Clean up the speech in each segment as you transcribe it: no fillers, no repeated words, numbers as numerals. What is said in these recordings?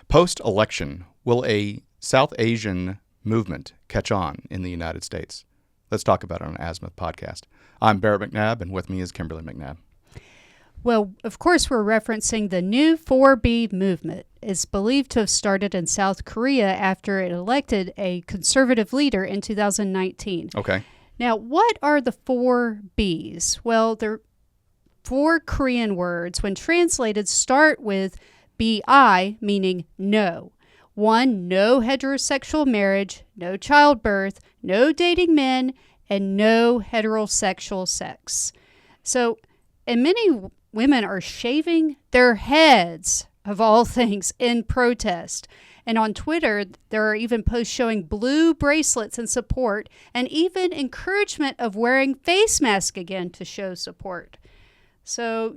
Post-election, will a South Asian movement catch on in the United States? Let's talk about it on Azimuth Podcast. I'm Barrett McNabb, and with me is Kimberly McNabb. Well, of course, we're referencing the new 4B movement. It's believed to have started in South Korea after it elected a conservative leader in 2019. Okay. Now, what are the 4 Bs? Well, they're 4 Korean words. When translated, start with BI, meaning no. 1, no heterosexual marriage, no childbirth, no dating men, and no heterosexual sex. So, and many women are shaving their heads, of all things, in protest. And on Twitter, there are even posts showing blue bracelets in support and even encouragement of wearing face masks again to show support. So,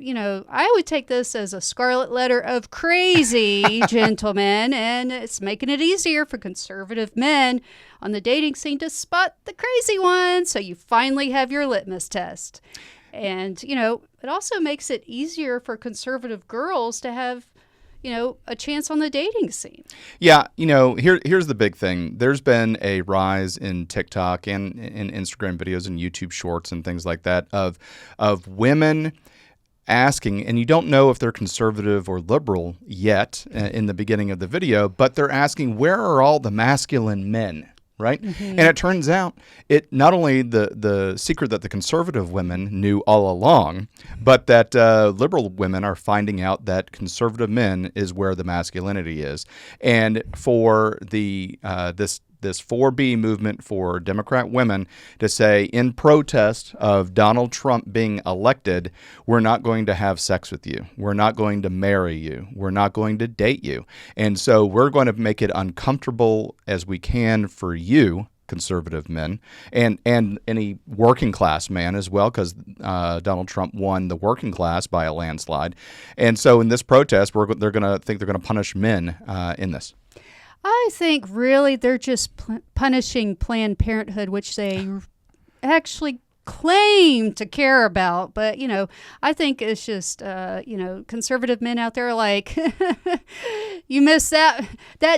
I would take this as a scarlet letter of crazy, gentlemen, and it's making it easier for conservative men on the dating scene to spot the crazy ones, so you finally have your litmus test. And, it also makes it easier for conservative girls to have a chance on the dating scene. Yeah, here's the big thing. There's been a rise in TikTok and in Instagram videos and YouTube shorts and things like that of women asking, and you don't know if they're conservative or liberal yet in the beginning of the video, but they're asking, where are all the masculine men? Right? Mm-hmm. And it turns out it not only the secret that the conservative women knew all along, but that liberal women are finding out that conservative men is where the masculinity is. And for the this 4B movement for Democrat women to say, in protest of Donald Trump being elected, we're not going to have sex with you. We're not going to marry you. We're not going to date you. And so we're going to make it uncomfortable as we can for you, conservative men, and any working class man as well, because Donald Trump won the working class by a landslide. And so in this protest, they're going to punish men in this. I think really they're just punishing Planned Parenthood, which they actually claim to care about. But, I think it's just, conservative men out there are like, you missed that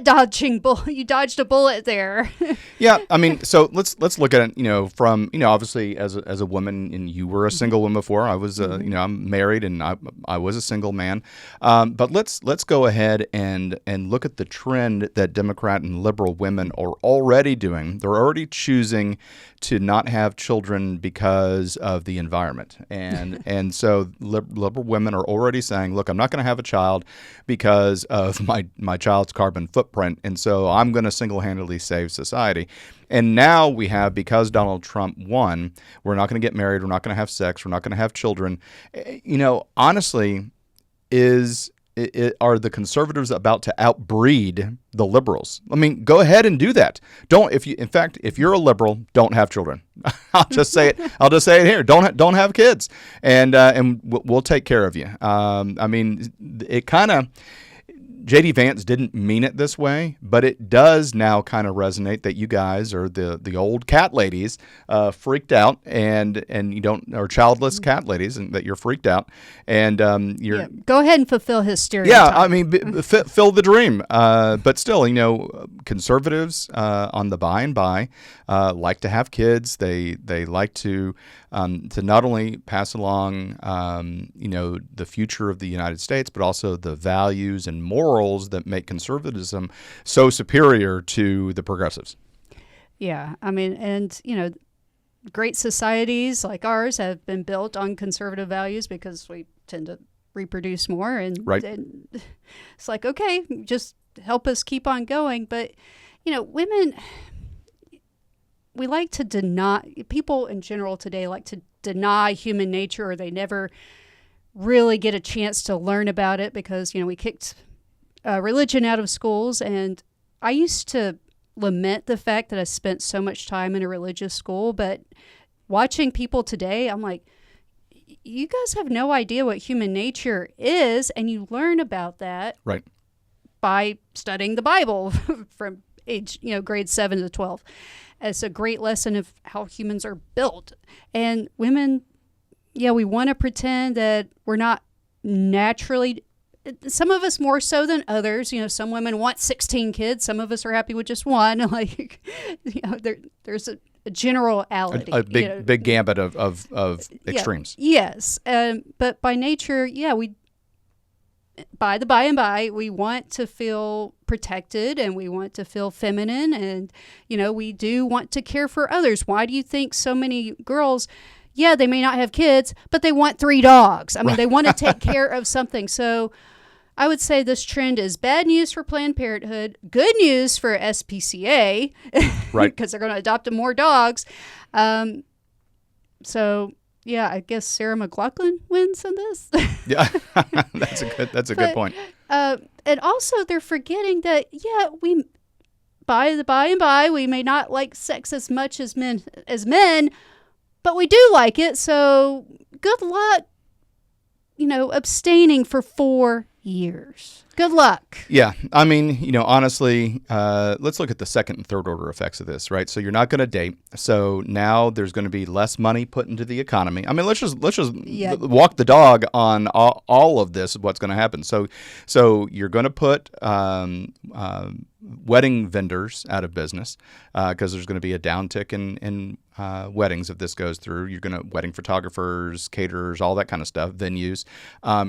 dodging bullet. You dodged a bullet there. Yeah. I mean, so let's look at it, from, obviously as a woman, and you were a single woman before. I was, I'm married and I was a single man. But let's go ahead and look at the trend that Democrat and liberal women are already doing. They're already choosing to not have children because of the environment. And so liberal women are already saying, look, I'm not going to have a child because of my child's carbon footprint. And so I'm going to single-handedly save society. And now we have, because Donald Trump won, we're not going to get married. We're not going to have sex. We're not going to have children. Honestly, are the conservatives about to outbreed the liberals? I mean, go ahead and do that. If you're a liberal, don't have children. I'll just say it here. Don't have kids, and we'll take care of you. I mean, it kind of. J.D. Vance didn't mean it this way, but it does now kind of resonate that you guys are the old cat ladies freaked out, and you don't, or childless cat ladies, and that you're freaked out, and go ahead and fulfill his stereotype. Yeah, I mean, fill the dream, but still, conservatives on the by and by like to have kids. They like to not only pass along the future of the United States, but also the values and morals that make conservatism so superior to the progressives. Yeah, I mean, and great societies like ours have been built on conservative values because we tend to reproduce more, and, right. And it's like, okay, just help us keep on going. But women, we like to deny, people in general today like to deny human nature, or they never really get a chance to learn about it because, we kicked religion out of schools. And I used to lament the fact that I spent so much time in a religious school, but watching people today, I'm like, you guys have no idea what human nature is, and you learn about that right by studying the Bible from age, grade 7 to 12. It's a great lesson of how humans are built. And women, we want to pretend that we're not naturally some of us more so than others. Some women want 16 kids. Some of us are happy with just one. Like, there's a generality. A big gambit of extremes. Yes. But by nature, we by and by, we want to feel protected and we want to feel feminine, and we do want to care for others. Why do you think so many girls, they may not have kids, but they want 3 dogs? I mean, they want to take care of something. So I would say this trend is bad news for Planned Parenthood, good news for SPCA, right? Because they're going to adopt more dogs. So I guess Sarah McLachlan wins in this. Yeah, that's a good point. And also they're forgetting that we by and by we may not like sex as much as men, but we do like it. So good luck, abstaining for 4 years. Good luck. Yeah. I mean, honestly, let's look at the second and third order effects of this, right? So you're not going to date. So now there's going to be less money put into the economy. I mean, let's just walk the dog on all of this, what's going to happen. So you're going to put wedding vendors out of business because there's going to be a downtick in weddings if this goes through. You're going to wedding photographers, caterers, all that kind of stuff, venues.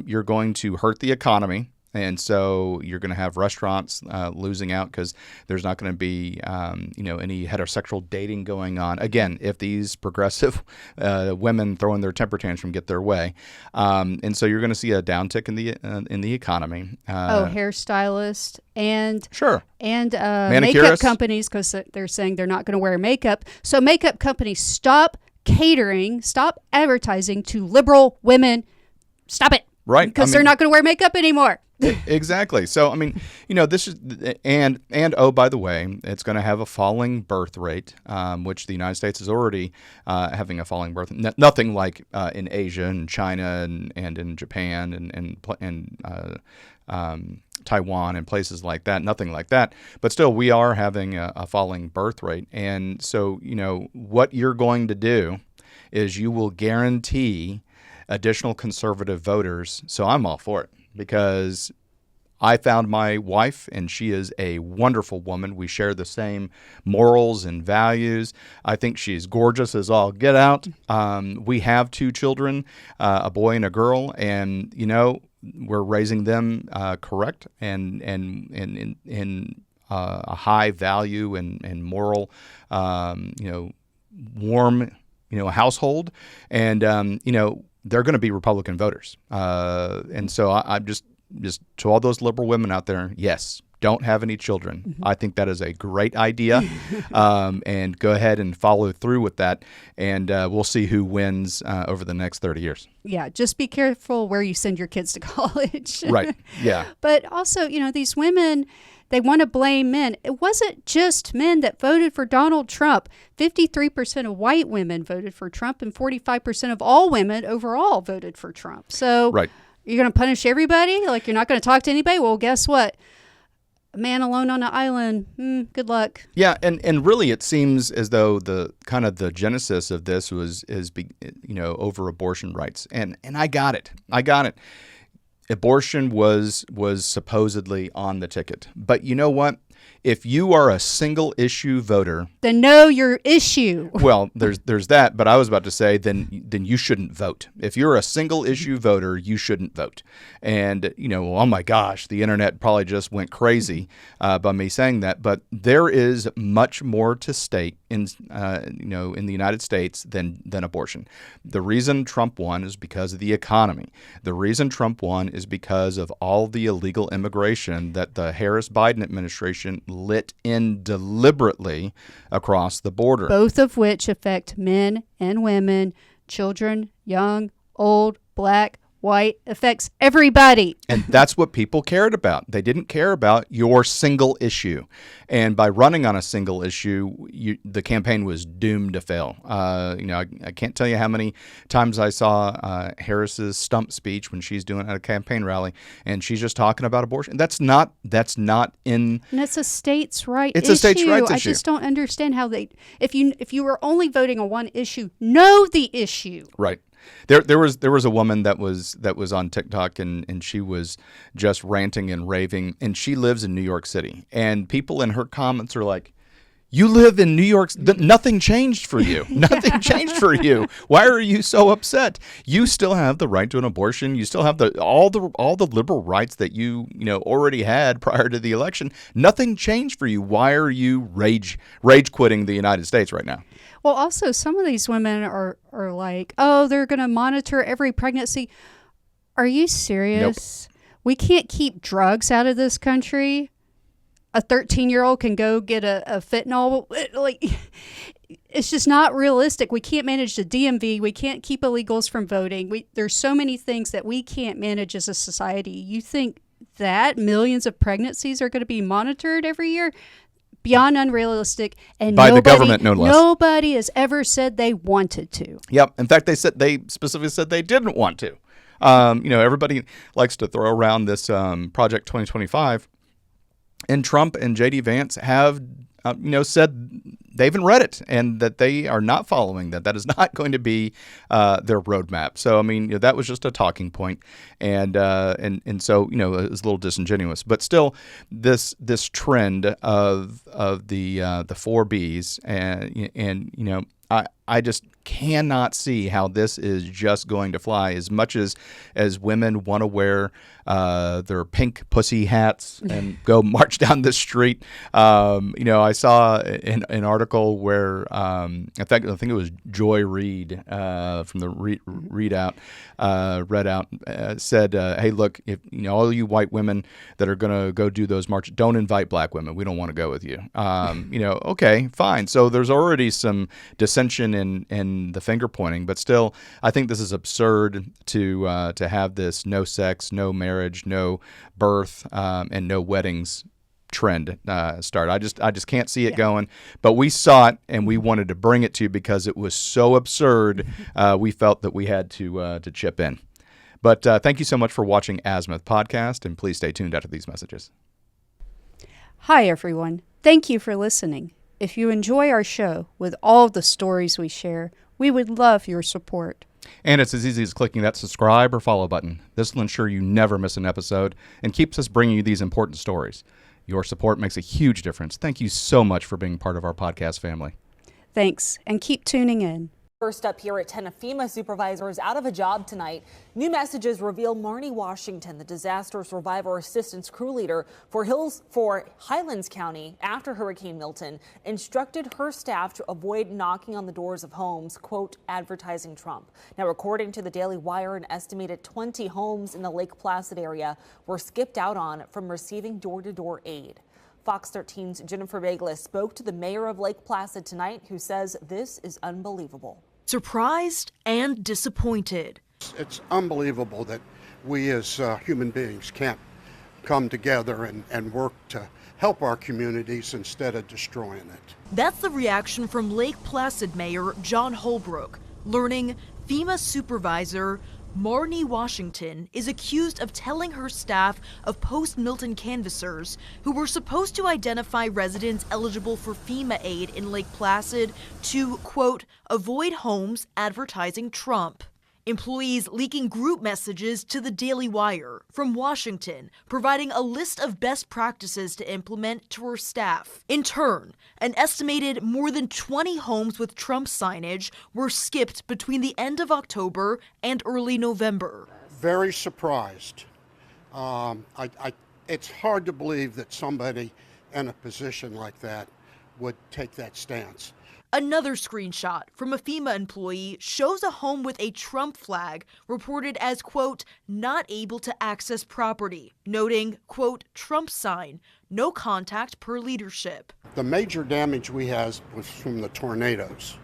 You're going to hurt the economy. And so you're going to have restaurants losing out because there's not going to be, any heterosexual dating going on. Again, if these progressive women throwing their temper tantrum get their way, and so you're going to see a downtick in the economy. Hairstylists and Manicurists. Makeup companies, because they're saying they're not going to wear makeup. So makeup companies, stop catering, stop advertising to liberal women. Stop it. Right. Because they're not going to wear makeup anymore. Exactly. So, I mean, this is, and oh, by the way, it's going to have a falling birth rate, which the United States is already having a falling birth. Nothing like in Asia and China and in Japan and Taiwan and places like that. Nothing like that. But still, we are having a falling birth rate. And so, what you're going to do is you will guarantee additional conservative voters. So I'm all for it because I found my wife and she is a wonderful woman. We share the same morals and values. I think she's gorgeous as all get out. We have 2 children, a boy and a girl, and we're raising them correct and in a high value and moral, warm, household, and they're going to be Republican voters. And so I'm just to all those liberal women out there, yes, don't have any children. Mm-hmm. I think that is a great idea. And go ahead and follow through with that. And we'll see who wins over the next 30 years. Yeah, just be careful where you send your kids to college. Right, yeah. But also, these women, they want to blame men. It wasn't just men that voted for Donald Trump. 53% of white women voted for Trump and 45% of all women overall voted for Trump. So you're going to punish everybody? Like you're not going to talk to anybody? Well, guess what? A man alone on an island. Good luck. Yeah, and really it seems as though the kind of the genesis of this is over abortion rights. And I got it. Abortion was supposedly on the ticket. But you know what? If you are a single issue voter, then know your issue. Well, there's that, but I was about to say then you shouldn't vote. If you're a single issue voter, you shouldn't vote. And oh my gosh, the internet probably just went crazy by me saying that. But there is much more to stake in the United States than abortion. The reason Trump won is because of the economy. The reason Trump won is because of all the illegal immigration that the Harris-Biden administration let in deliberately across the border. Both of which affect men and women, children, young, old, black, white, affects everybody. And that's what people cared about. They didn't care about your single issue. And by running on a single issue, the campaign was doomed to fail. I can't tell you how many times I saw Harris's stump speech when she's doing at a campaign rally, and she's just talking about abortion. That's not in. And it's a states' right. It's a states' rights issue. I just don't understand how if you were only voting on one issue, know the issue. Right. There was a woman that was on TikTok, and she was just ranting and raving, and she lives in New York City, and people in her comments are like, "You live in New York. Nothing changed for you. Nothing changed for you. Why are you so upset? You still have the right to an abortion. You still have all the liberal rights that you already had prior to the election. Nothing changed for you. Why are you rage quitting the United States right now?" Well, also, some of these women are like, oh, they're going to monitor every pregnancy. Are you serious? Nope. We can't keep drugs out of this country. A 13-year-old can go get a fentanyl. It's just not realistic. We can't manage the DMV. We can't keep illegals from voting. There's so many things that we can't manage as a society. You think that millions of pregnancies are going to be monitored every year? Beyond unrealistic, and by the government, no less. Nobody has ever said they wanted to. Yep. In fact, they specifically said they didn't want to. Everybody likes to throw around this Project 2025. And Trump and J.D. Vance have, said they haven't read it and that they are not following that. That is not going to be their roadmap. So, that was just a talking point. And so, it was a little disingenuous. But still, this trend of the 4Bs and I just cannot see how this is just going to fly. As much as women want to wear their pink pussy hats and go march down the street. I saw an article where I think it was Joy Reid from the Readout said, "Hey, look, if all you white women that are going to go do those marches, don't invite black women. We don't want to go with you." Okay, fine. So there's already some dissension in the finger pointing, but still, I think this is absurd to have this no sex, no marriage, no birth, and no weddings trend start. I just can't see it going. But we saw it, and we wanted to bring it to you because it was so absurd. We felt that we had to chip in. But thank you so much for watching Azimuth Podcast, and please stay tuned after these messages. Hi, everyone. Thank you for listening. If you enjoy our show with all of the stories we share, we would love your support. And it's as easy as clicking that subscribe or follow button. This will ensure you never miss an episode and keeps us bringing you these important stories. Your support makes a huge difference. Thank you so much for being part of our podcast family. Thanks, and keep tuning in. First up here at 10, a FEMA supervisor is out of a job tonight. New messages reveal Marnie Washington, the disaster survivor assistance crew leader for Highlands County after Hurricane Milton, instructed her staff to avoid knocking on the doors of homes, quote, advertising Trump. Now, according to the Daily Wire, an estimated 20 homes in the Lake Placid area were skipped out on from receiving door-to-door aid. Fox 13's Jennifer Baglis spoke to the mayor of Lake Placid tonight, who says this is unbelievable. Surprised and disappointed. It's unbelievable that we as human beings can't come together and work to help our communities instead of destroying it. That's the reaction from Lake Placid Mayor John Holbrook, learning FEMA supervisor Marnie Washington is accused of telling her staff of post-Milton canvassers who were supposed to identify residents eligible for FEMA aid in Lake Placid to, quote, avoid homes advertising Trump. Employees leaking group messages to the Daily Wire from Washington, providing a list of best practices to implement to her staff. In turn, an estimated more than 20 homes with Trump signage were skipped between the end of October and early November. Very surprised. It's hard to believe that somebody in a position like that would take that stance. Another screenshot from a FEMA employee shows a home with a Trump flag reported as, quote, not able to access property, noting, quote, Trump sign, no contact per leadership. The major damage we had was from the tornadoes.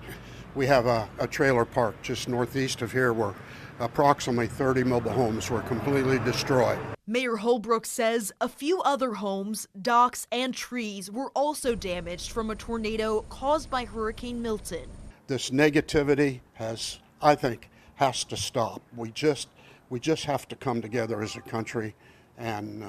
We have a trailer park just northeast of here where approximately 30 mobile homes were completely destroyed. Mayor Holbrook says a few other homes, docks, and trees were also damaged from a tornado caused by Hurricane Milton. This negativity has to stop. We just have to come together as a country and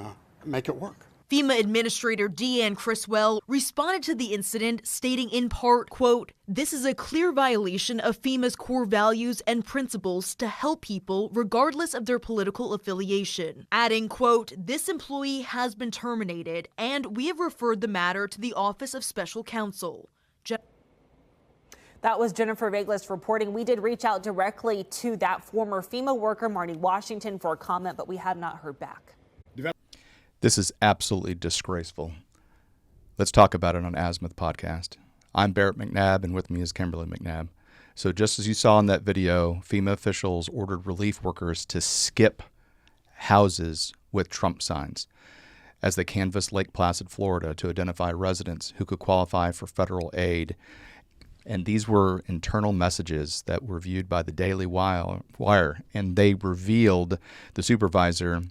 make it work. FEMA Administrator Deanne Criswell responded to the incident, stating in part, quote, "This is a clear violation of FEMA's core values and principles to help people regardless of their political affiliation." Adding, quote, "This employee has been terminated and we have referred the matter to the Office of Special Counsel." That was Jennifer Vegas reporting. We did reach out directly to that former FEMA worker, Marnie Washington, for a comment, but we have not heard back. This is absolutely disgraceful. Let's talk about it on Azimuth Podcast. I'm Barrett McNabb, and with me is Kimberly McNabb. So just as you saw in that video, FEMA officials ordered relief workers to skip houses with Trump signs as they canvassed Lake Placid, Florida, to identify residents who could qualify for federal aid. And these were internal messages that were viewed by the Daily Wire, and they revealed the supervisor,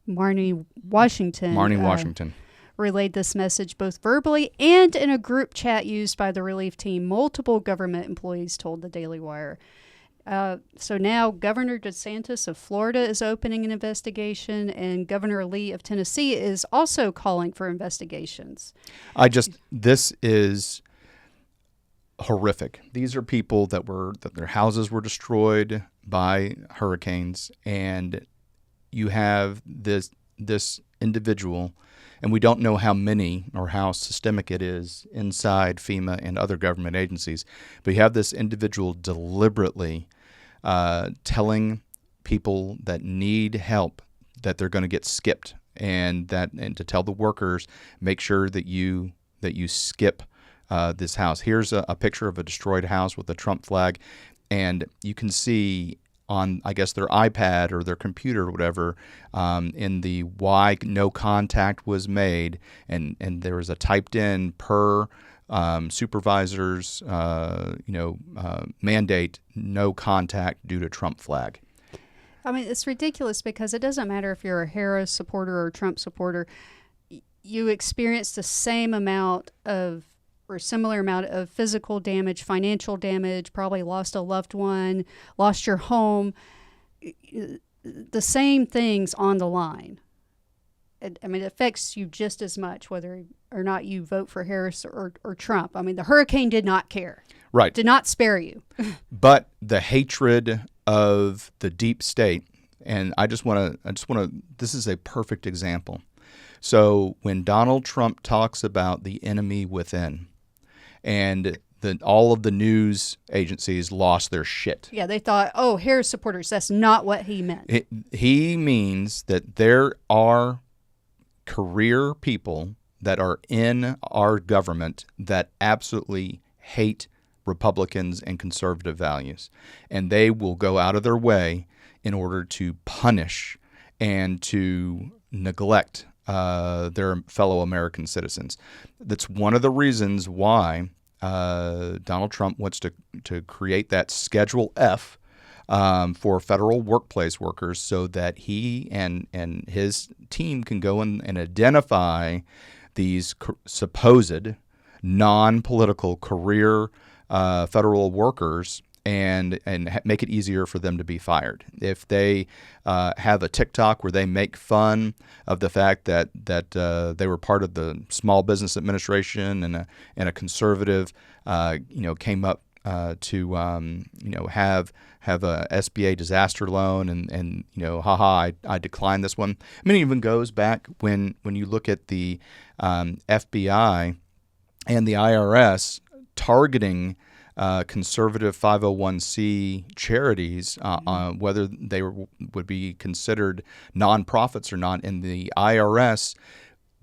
Marnie Washington relayed this message both verbally and in a group chat used by the relief team. Multiple government employees told the Daily Wire. So now Governor DeSantis of Florida is opening an investigation, and Governor Lee of Tennessee is also calling for investigations. This is horrific. These are people that their houses were destroyed by hurricanes, and you have this individual, and we don't know how many or how systemic it is inside FEMA and other government agencies, but you have this individual deliberately telling people that need help that they're going to get skipped, and to tell the workers, make sure that you skip this house. Here's a picture of a destroyed house with a Trump flag, and you can see on, I guess, their iPad or their computer or whatever, in the why no contact was made, and there was a typed in per supervisor's mandate, no contact due to Trump flag. I mean, it's ridiculous because it doesn't matter if you're a Harris supporter or a Trump supporter. You experience the same amount of or similar amount of physical damage, financial damage, probably lost a loved one, lost your home, the same things on the line. It affects you just as much whether or not you vote for Harris or Trump. I mean, the hurricane did not care. Right. Did not spare you. But the hatred of the deep state, and I just want to, this is a perfect example. So when Donald Trump talks about the enemy within, and all of the news agencies lost their shit. Yeah, they thought, oh, Harris supporters. That's not what he meant. He means that there are career people that are in our government that absolutely hate Republicans and conservative values. And they will go out of their way in order to punish and to neglect their fellow American citizens. That's one of the reasons why Donald Trump wants to create that Schedule F for federal workplace workers, so that he and his team can go and identify these supposed non-political career federal workers and make it easier for them to be fired. If they have a TikTok where they make fun of the fact that they were part of the Small Business Administration and a conservative, came up to have a SBA disaster loan and I declined this one. I mean, it even goes back when you look at the FBI and the IRS targeting conservative 501c charities, whether they would be considered nonprofits or not, and the IRS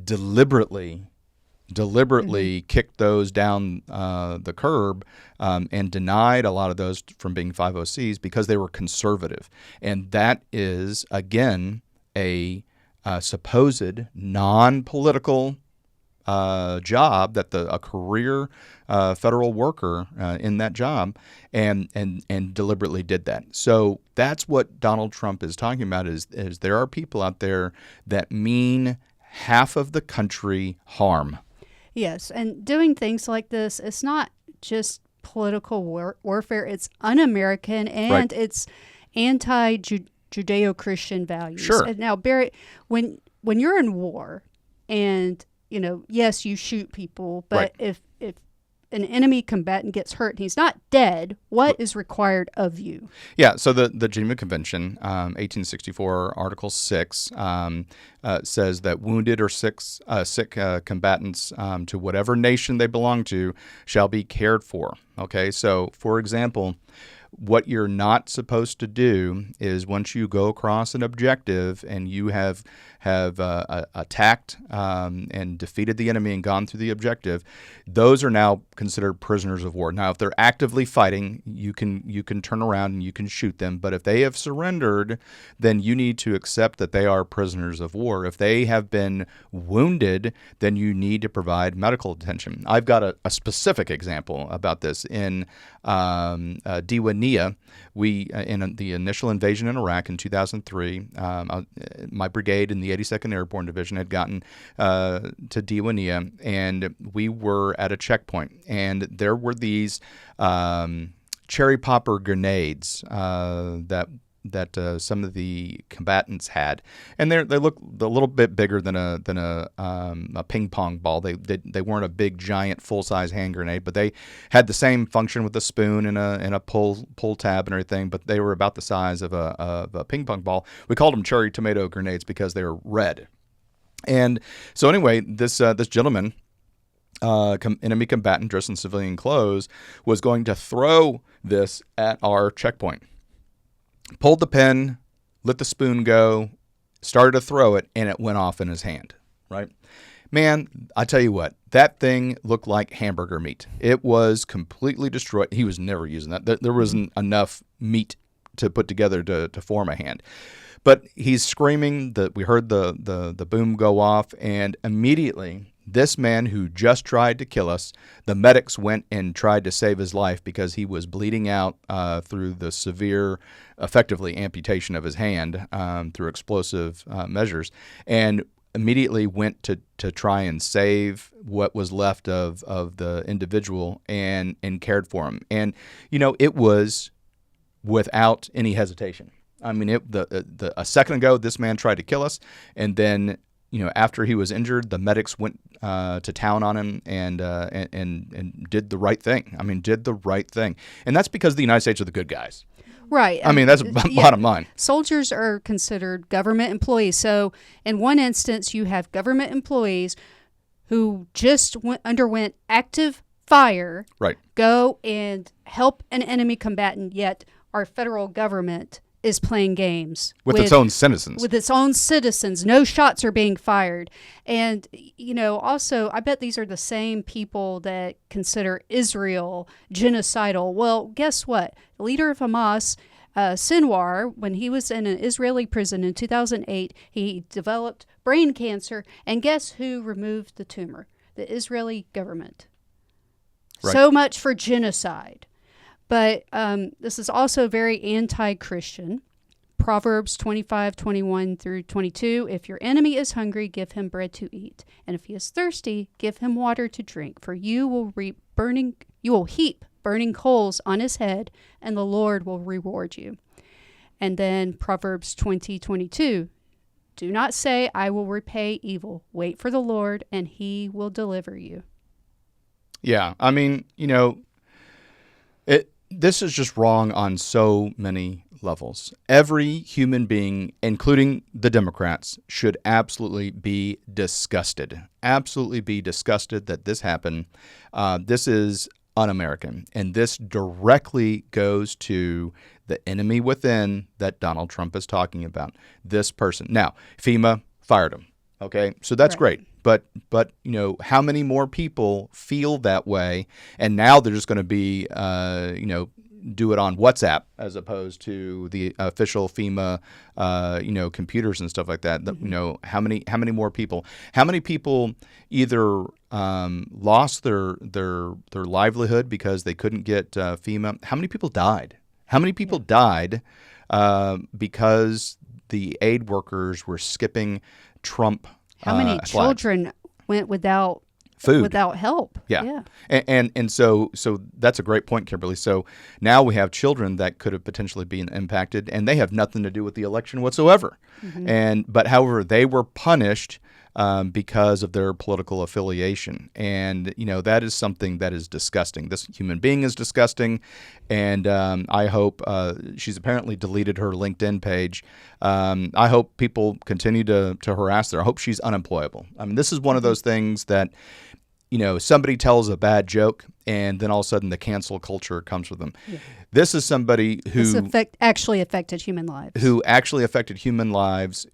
deliberately kicked those down the curb and denied a lot of those from being 501cs because they were conservative. And that is, again, a supposed non-political job that a career federal worker in that job and deliberately did that. So that's what Donald Trump is talking about is there are people out there that mean half of the country harm. Yes, and doing things like this, it's not just political warfare, it's un-American and right. It's anti-Judeo-Christian values. Sure. And now, Barry, when you're in war, And, yes, you shoot people, but Right. if an enemy combatant gets hurt and he's not dead, what is required of you? Yeah, so the Geneva Convention, 1864, Article 6, says that wounded or sick combatants to whatever nation they belong to shall be cared for. Okay, so for example, what you're not supposed to do is once you go across an objective and you have attacked and defeated the enemy and gone through the objective, those are now considered prisoners of war. Now, if they're actively fighting, you can turn around and you can shoot them. But if they have surrendered, then you need to accept that they are prisoners of war. If they have been wounded, then you need to provide medical attention. I've got a specific example about this in Diwania. We in the initial invasion in Iraq in 2003, my brigade in the 82nd Airborne Division had gotten to Diwania, and we were at a checkpoint, and there were these cherry popper grenades that some of the combatants had, and they look a little bit bigger than a ping pong ball. They weren't a big giant full size hand grenade, but they had the same function with a spoon and a pull tab and everything. But they were about the size of a ping pong ball. We called them cherry tomato grenades because they were red. And so anyway, this gentleman, enemy combatant dressed in civilian clothes, was going to throw this at our checkpoint. Pulled the pin, let the spoon go, started to throw it, and it went off in his hand, right? Man, I tell you what, that thing looked like hamburger meat. It was completely destroyed. He was never using that. There wasn't enough meat to put together to form a hand. But he's screaming. We heard the boom go off, and immediately this man who just tried to kill us, the medics went and tried to save his life because he was bleeding out through the severe, effectively amputation of his hand through explosive measures, and immediately went to try and save what was left of the individual and cared for him. And, it was without any hesitation. I mean, a second ago, this man tried to kill us, and then after he was injured, the medics went to town on him and did the right thing. I mean, did the right thing. And that's because the United States are the good guys. Right. I mean, that's bottom line. Soldiers are considered government employees. So in one instance, you have government employees who just underwent active fire, right, go and help an enemy combatant, yet our federal government is playing games with its own citizens. With its own citizens. No shots are being fired. And, also, I bet these are the same people that consider Israel genocidal. Well, guess what? The leader of Hamas, Sinwar, when he was in an Israeli prison in 2008, he developed brain cancer. And guess who removed the tumor? The Israeli government. Right. So much for genocide. But this is also very anti-Christian. Proverbs 25:21 through 22. If your enemy is hungry, give him bread to eat. And if he is thirsty, give him water to drink. For you will heap burning coals on his head, and the Lord will reward you. And then Proverbs 20:22. Do not say, I will repay evil. Wait for the Lord, and he will deliver you. Yeah, I mean, this is just wrong on so many levels. Every human being, including the Democrats, should absolutely be disgusted. Absolutely be disgusted that this happened. This is un-American, and this directly goes to the enemy within that Donald Trump is talking about. This person. Now, FEMA fired him. Okay, so that's great. But how many more people feel that way? And now they're just going to be, do it on WhatsApp as opposed to the official FEMA, computers and stuff like that. Mm-hmm. How many more people? How many people either lost their livelihood because they couldn't get FEMA? How many people died? How many people died because the aid workers were skipping Trump? How many children went without food, without help? Yeah. And so that's a great point, Kimberly. So now we have children that could have potentially been impacted, and they have nothing to do with the election whatsoever. Mm-hmm. But however, they were punished because of their political affiliation. And, that is something that is disgusting. This human being is disgusting. And I hope she's apparently deleted her LinkedIn page. I hope people continue to harass her. I hope she's unemployable. I mean, this is one of those things that, somebody tells a bad joke and then all of a sudden the cancel culture comes with them. Yeah. This is somebody who actually affected human lives.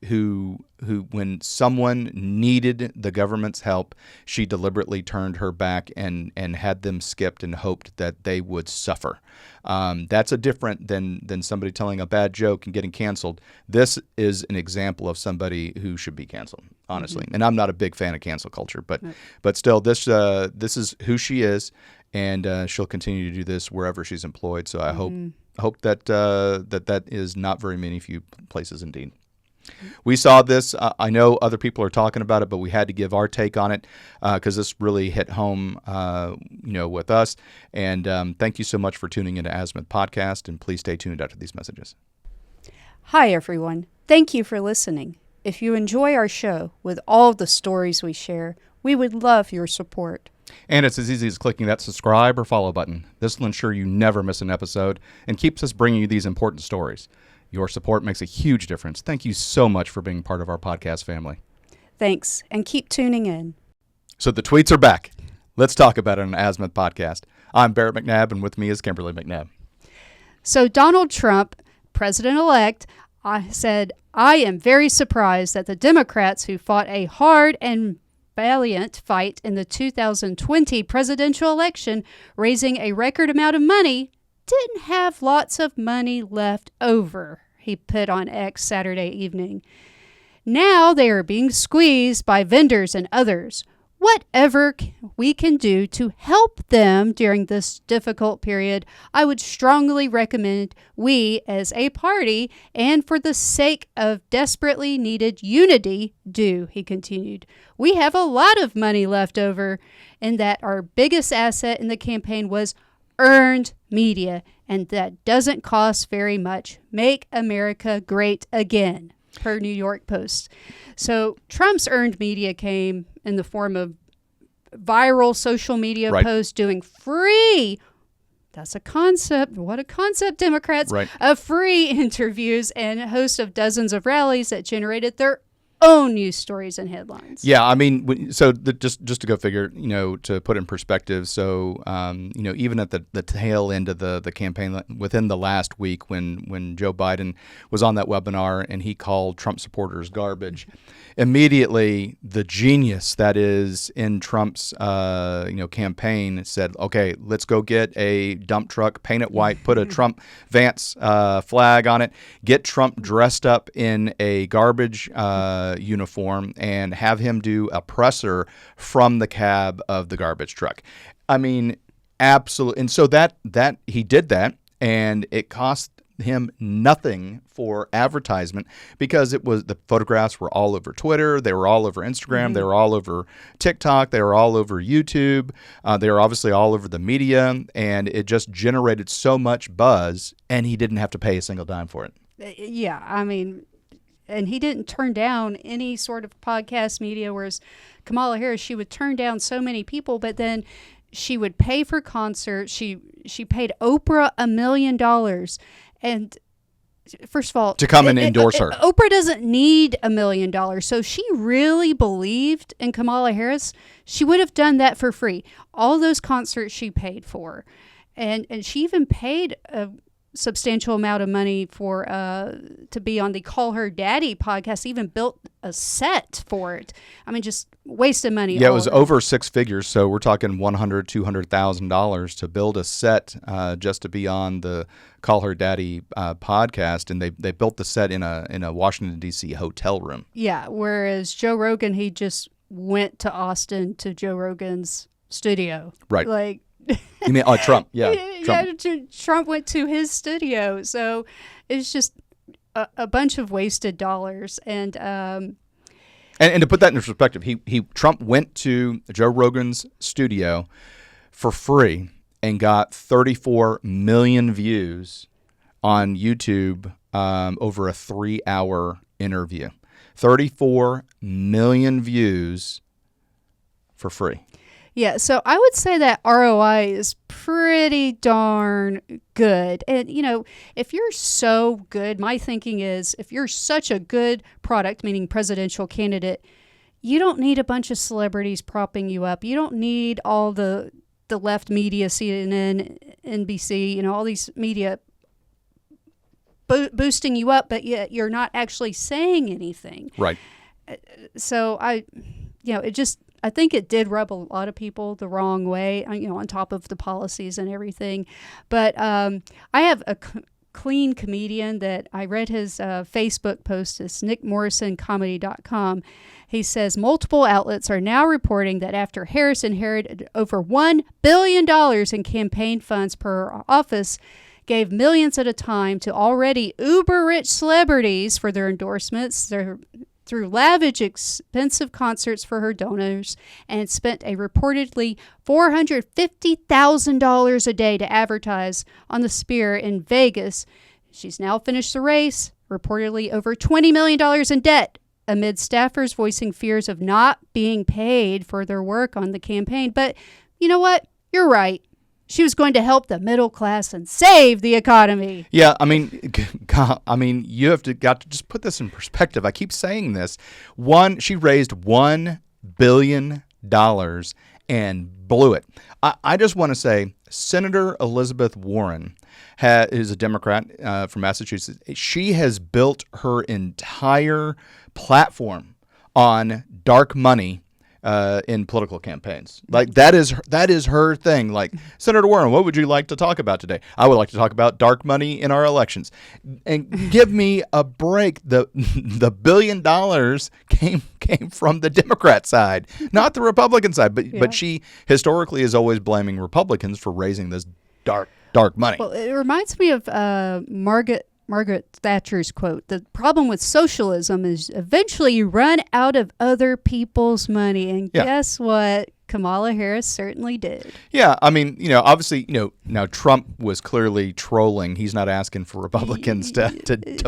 Who when someone needed the government's help, she deliberately turned her back and had them skipped and hoped that they would suffer. That's a different than somebody telling a bad joke and getting canceled. This is an example of somebody who should be canceled, honestly. Mm-hmm. And I'm not a big fan of cancel culture, but still, this is who she is, and she'll continue to do this wherever she's employed. So I hope that that is not very many few places indeed. We saw this. I know other people are talking about it, but we had to give our take on it because this really hit home, with us. And thank you so much for tuning into Azimuth Podcast, and please stay tuned after these messages. Hi, everyone. Thank you for listening. If you enjoy our show with all the stories we share, we would love your support. And it's as easy as clicking that subscribe or follow button. This will ensure you never miss an episode and keeps us bringing you these important stories. Your support makes a huge difference. Thank you so much for being part of our podcast family. Thanks, and keep tuning in. So the tweets are back. Let's talk about it on the Azimuth Podcast. I'm Barrett McNabb, and with me is Kimberly McNabb. So Donald Trump, president-elect, said, "I am very surprised that the Democrats who fought a hard and valiant fight in the 2020 presidential election, raising a record amount of money, didn't have lots of money left over," he put on X Saturday evening. "Now they are being squeezed by vendors and others. Whatever we can do to help them during this difficult period, I would strongly recommend we as a party and for the sake of desperately needed unity do," he continued. "We have a lot of money left over, and that our biggest asset in the campaign was earned media, and that doesn't cost very much. Make America great again," per New York Post. So Trump's earned media came in the form of viral social media posts doing free, that's a concept, what a concept, Democrats, of free interviews and a host of dozens of rallies that generated their own news stories and headlines. Yeah, I mean, so just to go figure, to put in perspective, so, even at the tail end of the campaign, within the last week when Joe Biden was on that webinar and he called Trump supporters garbage, immediately the genius that is in Trump's, campaign said, okay, let's go get a dump truck, paint it white, put a Trump Vance flag on it, get Trump dressed up in a garbage uniform and have him do a presser from the cab of the garbage truck. I mean, absolutely. And so that he did that, and it cost him nothing for advertisement because the photographs were all over Twitter, they were all over Instagram, they were all over TikTok, they were all over YouTube, they were obviously all over the media, and it just generated so much buzz, and he didn't have to pay a single dime for it. Yeah, I mean, and he didn't turn down any sort of podcast media, whereas Kamala Harris, she would turn down so many people, but then she would pay for concerts. She paid Oprah $1 million. And first of all, to come and endorse her. Oprah doesn't need $1 million. So she really believed in Kamala Harris. She would have done that for free. All those concerts she paid for. And she even paid a substantial amount of money for to be on the Call Her Daddy podcast, even built a set for it. I mean, just wasted money. Yeah, it was over six figures, so we're talking $100,000, $200,000 to build a set just to be on the Call Her Daddy podcast, and they built the set in a Washington D.C. hotel room. Yeah, whereas Joe Rogan, he just went to Austin to Joe Rogan's studio. Right. Like. You mean Trump? Yeah, Trump. Yeah, Trump went to his studio, so it's just a bunch of wasted dollars. And to put that in perspective, Trump went to Joe Rogan's studio for free and got 34 million views on YouTube over a 3-hour interview. 34 million views for free. Yeah, so I would say that ROI is pretty darn good. And, if you're so good, my thinking is if you're such a good product, meaning presidential candidate, you don't need a bunch of celebrities propping you up. You don't need all the left media, CNN, NBC, all these media boosting you up, but yet you're not actually saying anything. Right. So I think it did rub a lot of people the wrong way, on top of the policies and everything. But I have a clean comedian that I read his Facebook post. It's nickmorrisoncomedy.com. He says multiple outlets are now reporting that after Harris inherited over $1 billion in campaign funds per office, gave millions at a time to already uber-rich celebrities for their endorsements, through lavish, expensive concerts for her donors, and spent a reportedly $450,000 a day to advertise on the Sphere in Vegas. She's now finished the race, reportedly over $20 million in debt, amid staffers voicing fears of not being paid for their work on the campaign. But you know what? You're right. She was going to help the middle class and save the economy. Yeah, you have got to just put this in perspective. I keep saying this. She raised $1 billion and blew it. I just want to say, Senator Elizabeth Warren is a Democrat from Massachusetts. She has built her entire platform on dark money in political campaigns. Like that is her thing. Like, Senator Warren, what would you like to talk about today? I would like to talk about dark money in our elections. And give me a break. The $1 billion came from the Democrat side, not the Republican side. But she historically is always blaming Republicans for raising this dark money. Well, it reminds me of Margaret Thatcher's quote: "The problem with socialism is eventually you run out of other people's money." And guess what? Kamala Harris certainly did. Yeah, obviously, now Trump was clearly trolling. He's not asking for Republicans to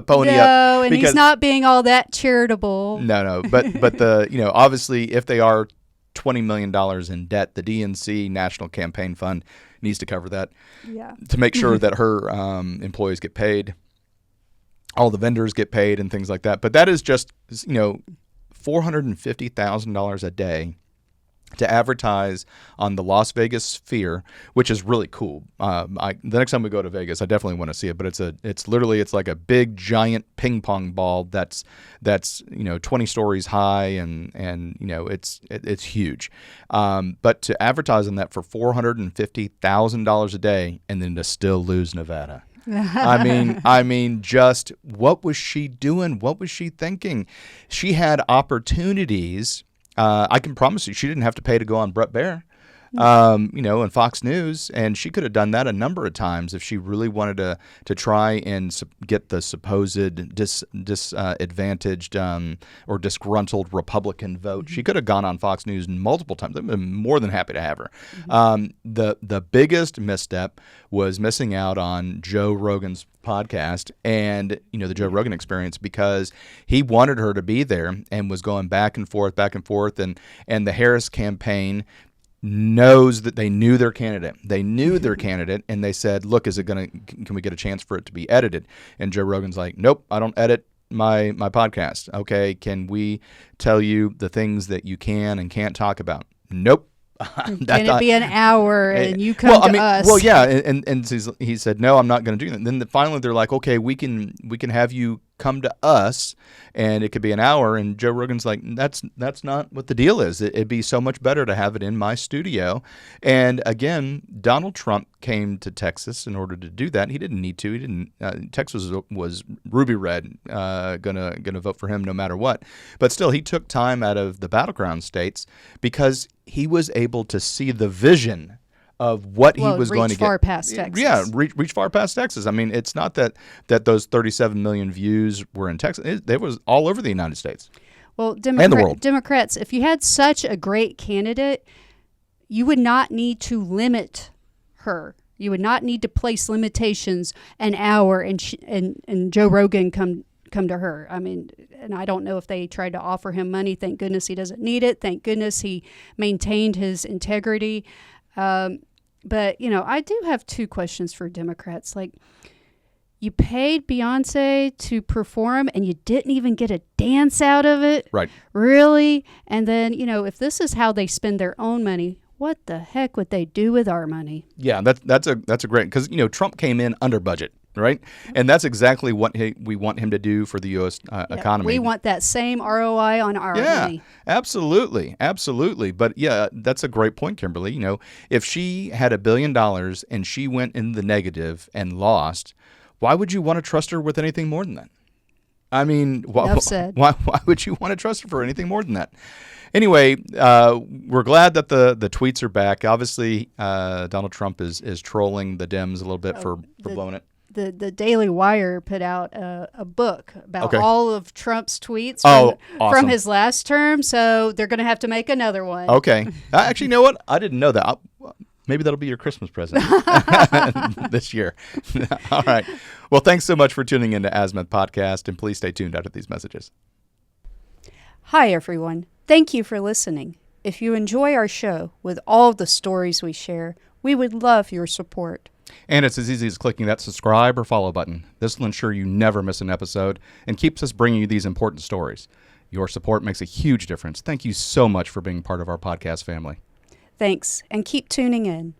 pony up. No, and he's not being all that charitable. No, but obviously, if they are $20 million in debt, the DNC National Campaign Fund needs to cover that to make sure that her employees get paid. All the vendors get paid and things like that. But that is just, $450,000 a day to advertise on the Las Vegas Sphere, which is really cool. The next time we go to Vegas, I definitely want to see it. But it's like a big giant ping pong ball that's 20 stories high and it's huge. But to advertise on that for $450,000 a day and then to still lose Nevada. Just what was she doing? What was she thinking? She had opportunities. I can promise you, she didn't have to pay to go on Brett Baier, and Fox News, and she could have done that a number of times if she really wanted to try and get the supposed disadvantaged or disgruntled Republican vote. She could have gone on Fox News multiple times. I've been more than happy to have her. The biggest misstep was missing out on Joe Rogan's podcast and the Joe Rogan Experience, because he wanted her to be there and was going back and forth, and the Harris campaign knows that they knew their candidate. They knew their candidate, and they said, "Look, can we get a chance for it to be edited?" And Joe Rogan's like, "Nope, I don't edit my podcast." "Okay, can we tell you the things that you can and can't talk about?" "Nope." Can it be an hour and you come to us? Well, yeah, and he said, "No, I'm not going to do that." And then finally they're like, "Okay, we can have you come to us, and it could be an hour." And Joe Rogan's like, that's not what the deal is. It'd be so much better to have it in my studio. And again, Donald Trump came to Texas in order to do that. He didn't need to. He didn't. Texas was ruby red, gonna vote for him no matter what. But still, he took time out of the battleground states because he was able to see the vision of what he was going to get. Reach far past Texas. Yeah, reach far past Texas. It's not that those 37 million views were in Texas. It was all over the United States. Well, and the world. Democrats, if you had such a great candidate, you would not need to limit her. You would not need to place limitations an hour and Joe Rogan come come to her. I mean, and I don't know if they tried to offer him money. Thank goodness he doesn't need it. Thank goodness he maintained his integrity. But, I do have two questions for Democrats. Like, you paid Beyonce to perform and you didn't even get a dance out of it? Right. Really? And then, if this is how they spend their own money, what the heck would they do with our money? Yeah, that's a great, because, Trump came in under budget, right? And that's exactly what we want him to do for the U.S. Economy. We want that same ROI on our money. Absolutely. Absolutely. But yeah, that's a great point, Kimberly. If she had $1 billion and she went in the negative and lost, why would you want to trust her with anything more than that? I mean, why would you want to trust her for anything more than that? Anyway, we're glad that the tweets are back. Obviously, Donald Trump is trolling the Dems a little bit for blowing it. The Daily Wire put out a book about all of Trump's tweets from his last term, so they're going to have to make another one. Okay. Actually, you know what? I didn't know that. Maybe that'll be your Christmas present this year. All right. Well, thanks so much for tuning in to Azimuth Podcast, and please stay tuned after these messages. Hi, everyone. Thank you for listening. If you enjoy our show with all the stories we share, we would love your support. And it's as easy as clicking that subscribe or follow button. This will ensure you never miss an episode and keeps us bringing you these important stories. Your support makes a huge difference. Thank you so much for being part of our podcast family. Thanks, and keep tuning in.